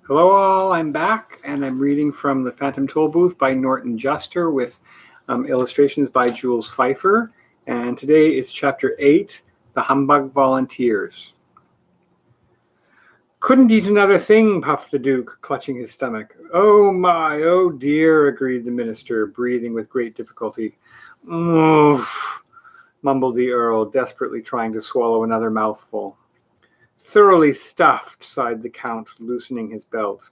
Hello all, I'm back and I'm reading from The Phantom Tollbooth by Norton Juster with illustrations by Jules Pfeiffer. And today is Chapter 8, The Humbug Volunteers. Couldn't eat another thing, puffed the Duke, clutching his stomach. Oh my, oh dear, agreed the minister, breathing with great difficulty. Oof, mumbled the Earl, desperately trying to swallow another mouthful. Thoroughly stuffed, sighed the Count, loosening his belt.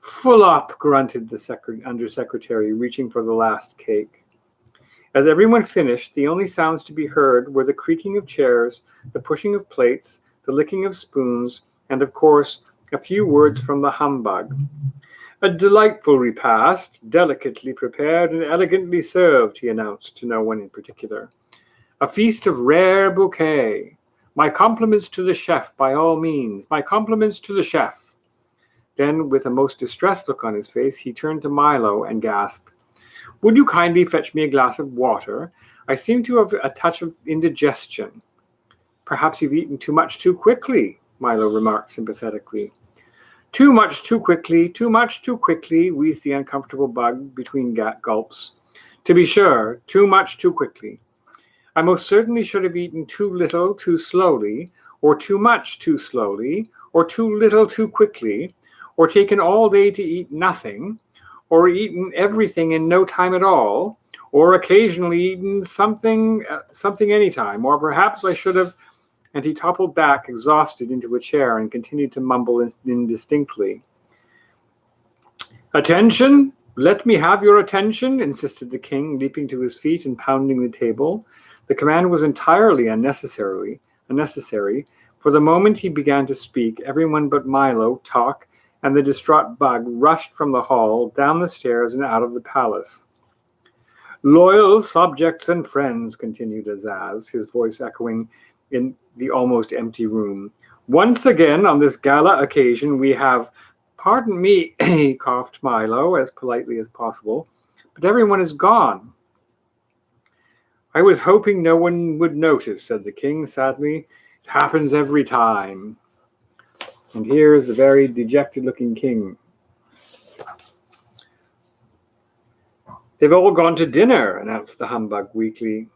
Full up, grunted the undersecretary, reaching for the last cake. As everyone finished, the only sounds to be heard were the creaking of chairs, the pushing of plates, the licking of spoons, and, of course, a few words from the humbug. A delightful repast, delicately prepared and elegantly served, he announced to no one in particular. A feast of rare bouquet. My compliments to the chef, by all means. My compliments to the chef. Then, with a most distressed look on his face, he turned to Milo and gasped, Would you kindly fetch me a glass of water? I seem to have a touch of indigestion. Perhaps you've eaten too much too quickly, Milo remarked sympathetically. Too much too quickly, wheezed the uncomfortable bug between gulps. To be sure, too much too quickly. I most certainly should have eaten too little too slowly, or too much too slowly, or too little too quickly, or taken all day to eat nothing, or eaten everything in no time at all, or occasionally eaten something any time, or perhaps I should have, and he toppled back exhausted into a chair and continued to mumble indistinctly. Attention! Let me have your attention, insisted the king, leaping to his feet and pounding the table. The command was entirely unnecessary, for the moment he began to speak, everyone but Milo, Talk, and the distraught bug rushed from the hall, down the stairs, and out of the palace. Loyal subjects and friends, continued Azaz, his voice echoing in the almost empty room. Once again, on this gala occasion, we have, pardon me, coughed Milo, as politely as possible, but everyone is gone. I was hoping no one would notice, said the king sadly. It happens every time. And here is the very dejected-looking king. They've all gone to dinner, announced the humbug weakly.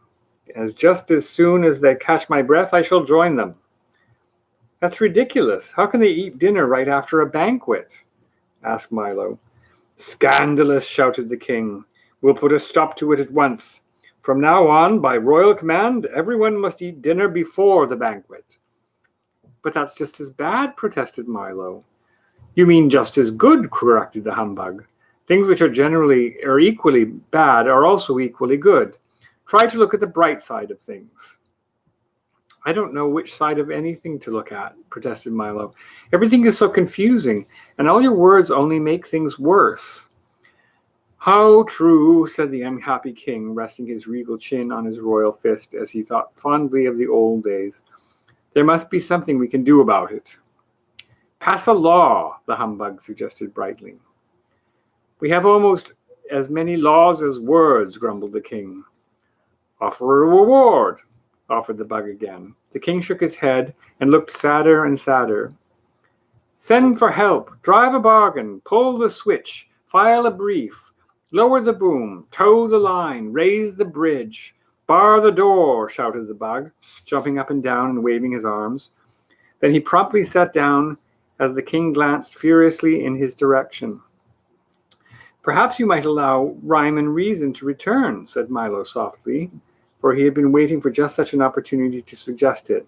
Just as soon as they catch my breath, I shall join them. That's ridiculous. How can they eat dinner right after a banquet? Asked Milo. Scandalous, shouted the king. We'll put a stop to it at once. From now on, by royal command, everyone must eat dinner before the banquet. But that's just as bad, protested Milo. You mean just as good, corrected the humbug. Things which are equally bad are also equally good. Try to look at the bright side of things. I don't know which side of anything to look at, protested Milo. Everything is so confusing, and all your words only make things worse. How true, said the unhappy king, resting his regal chin on his royal fist as he thought fondly of the old days. There must be something we can do about it. Pass a law, the humbug suggested brightly. We have almost as many laws as words, grumbled the king. Offer a reward, offered the bug again. The king shook his head and looked sadder and sadder. Send for help, drive a bargain, pull the switch, file a brief, lower the boom, tow the line, raise the bridge, bar the door, shouted the bug, jumping up and down and waving his arms. Then he promptly sat down as the king glanced furiously in his direction. Perhaps you might allow rhyme and reason to return, said Milo softly, for he had been waiting for just such an opportunity to suggest it.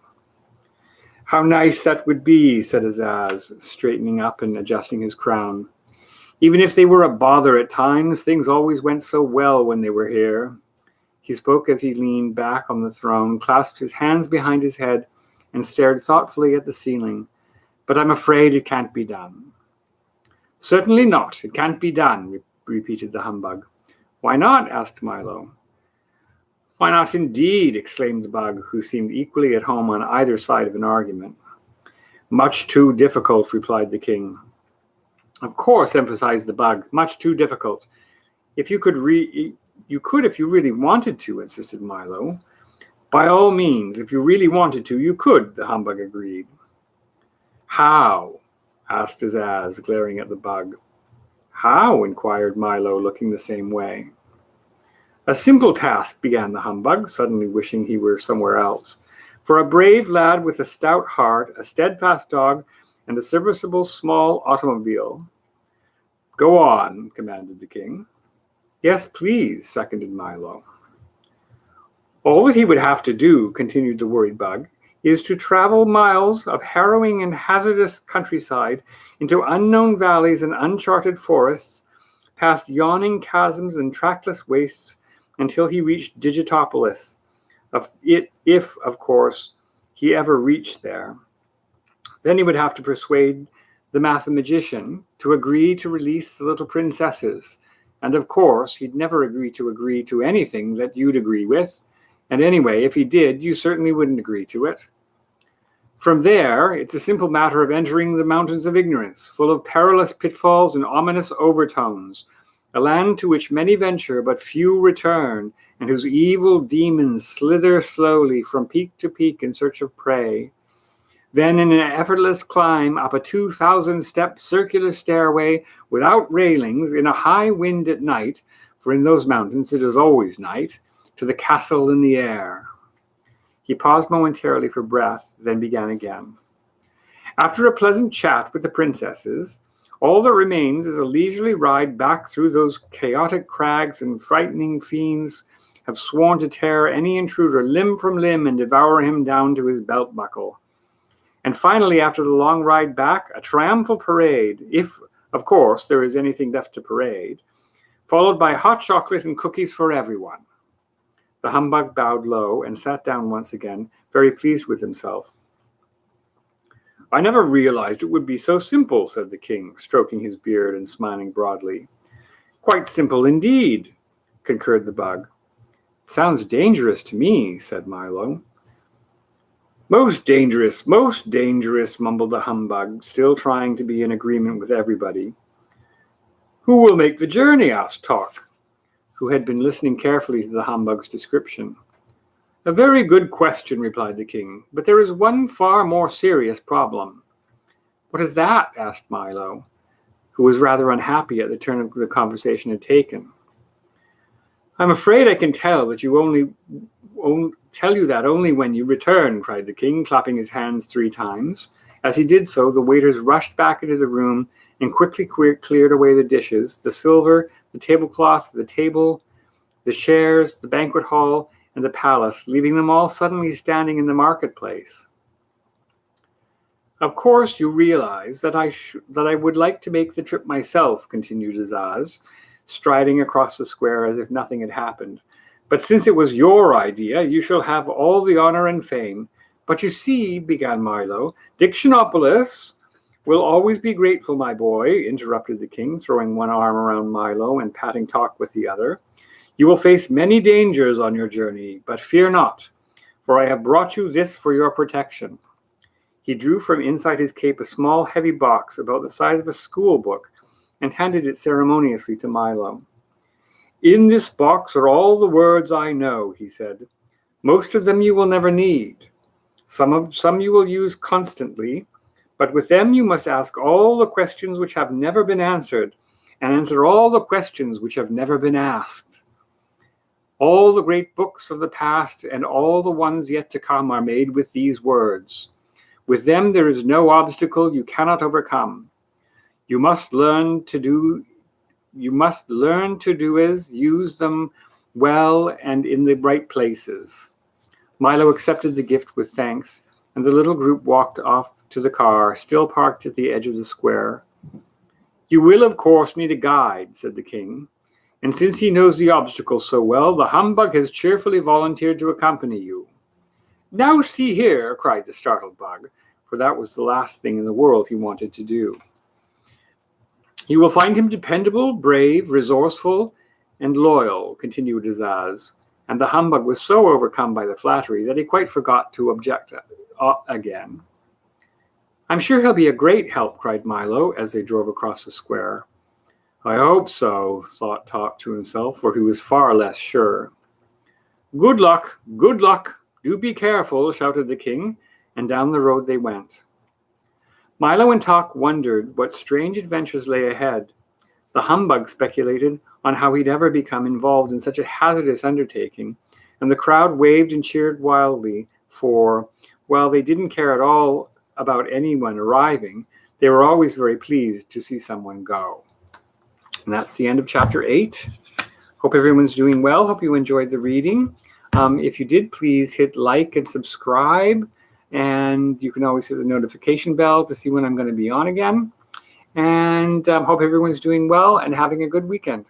How nice that would be, said Azaz, straightening up and adjusting his crown. Even if they were a bother at times, things always went so well when they were here. He spoke as he leaned back on the throne, clasped his hands behind his head, and stared thoughtfully at the ceiling. But I'm afraid it can't be done. Certainly not. It can't be done, repeated the humbug. Why not? Asked Milo. Why not indeed? Exclaimed the bug, who seemed equally at home on either side of an argument. Much too difficult, replied the king. Of course, emphasized the bug, much too difficult. If you could if you really wanted to, insisted Milo. By all means, if you really wanted to, you could, the humbug agreed. How? asked Azaz, glaring at the bug. How? Inquired Milo, looking the same way. A simple task, began the humbug, suddenly wishing he were somewhere else. For a brave lad with a stout heart, a steadfast dog, and a serviceable small automobile. Go on, commanded the king. Yes, please, seconded Milo. All that he would have to do, continued the worried bug, is to travel miles of harrowing and hazardous countryside into unknown valleys and uncharted forests, past yawning chasms and trackless wastes, until he reached Digitopolis, if, of course, he ever reached there. Then he would have to persuade the mathematician to agree to release the little princesses, and of course he'd never agree to anything that you'd agree with, and anyway, if he did, you certainly wouldn't agree to it. From there, it's a simple matter of entering the mountains of ignorance, full of perilous pitfalls and ominous overtones, a land to which many venture but few return, and whose evil demons slither slowly from peak to peak in search of prey. Then in an effortless climb up a 2,000-step circular stairway without railings in a high wind at night, for in those mountains it is always night, to the castle in the air. He paused momentarily for breath, then began again. After a pleasant chat with the princesses, all that remains is a leisurely ride back through those chaotic crags, and frightening fiends have sworn to tear any intruder limb from limb and devour him down to his belt buckle. And finally, after the long ride back, a triumphal parade, if, of course, there is anything left to parade, followed by hot chocolate and cookies for everyone. The humbug bowed low and sat down once again, very pleased with himself. I never realized it would be so simple, said the king, stroking his beard and smiling broadly. Quite simple indeed, concurred the bug. Sounds dangerous to me, said Milo. Most dangerous, mumbled the humbug, still trying to be in agreement with everybody. Who will make the journey? Asked Talk, who had been listening carefully to the humbug's description. A very good question, replied the king, but there is one far more serious problem. What is that? Asked Milo, who was rather unhappy at the turn the conversation had taken. I'm afraid I can tell that tell you that only when you return, cried the king, clapping his hands 3 times. As he did so, the waiters rushed back into the room and quickly cleared away the dishes, the silver, the tablecloth, the table, the chairs, the banquet hall, and the palace, leaving them all suddenly standing in the marketplace. Of course, you realize that I would like to make the trip myself, continued Azaz, striding across the square as if nothing had happened. But since it was your idea, you shall have all the honor and fame. But you see, began Milo, Dictionopolis will always be grateful, my boy, interrupted the king, throwing one arm around Milo and patting Talk with the other. You will face many dangers on your journey, but fear not, for I have brought you this for your protection. He drew from inside his cape a small, heavy box about the size of a school book and handed it ceremoniously to Milo. In this box are all the words I know, he said. Most of them you will never need. Some you will use constantly, but with them you must ask all the questions which have never been answered, and answer all the questions which have never been asked. All the great books of the past and all the ones yet to come are made with these words. With them there is no obstacle you cannot overcome. You must learn to do is use them well and in the right places. Milo accepted the gift with thanks, and the little group walked off to the car, still parked at the edge of the square. You will, of course, need a guide, said the king, and since he knows the obstacles so well, the humbug has cheerfully volunteered to accompany you. Now see here, cried the startled bug, for that was the last thing in the world he wanted to do. You will find him dependable, brave, resourceful, and loyal, continued Azaz, and the humbug was so overcome by the flattery that he quite forgot to object again. I'm sure he'll be a great help, cried Milo, as they drove across the square. I hope so, thought Talk to himself, for he was far less sure. Good luck, do be careful, shouted the king, and down the road they went. Milo and Talk wondered what strange adventures lay ahead. The Humbug speculated on how he'd ever become involved in such a hazardous undertaking, and the crowd waved and cheered wildly for, while they didn't care at all about anyone arriving, they were always very pleased to see someone go. And that's the end of chapter 8. Hope everyone's doing well. Hope you enjoyed the reading. If you did, please hit like and subscribe. And you can always hit the notification bell to see when I'm going to be on again. And hope everyone's doing well and having a good weekend.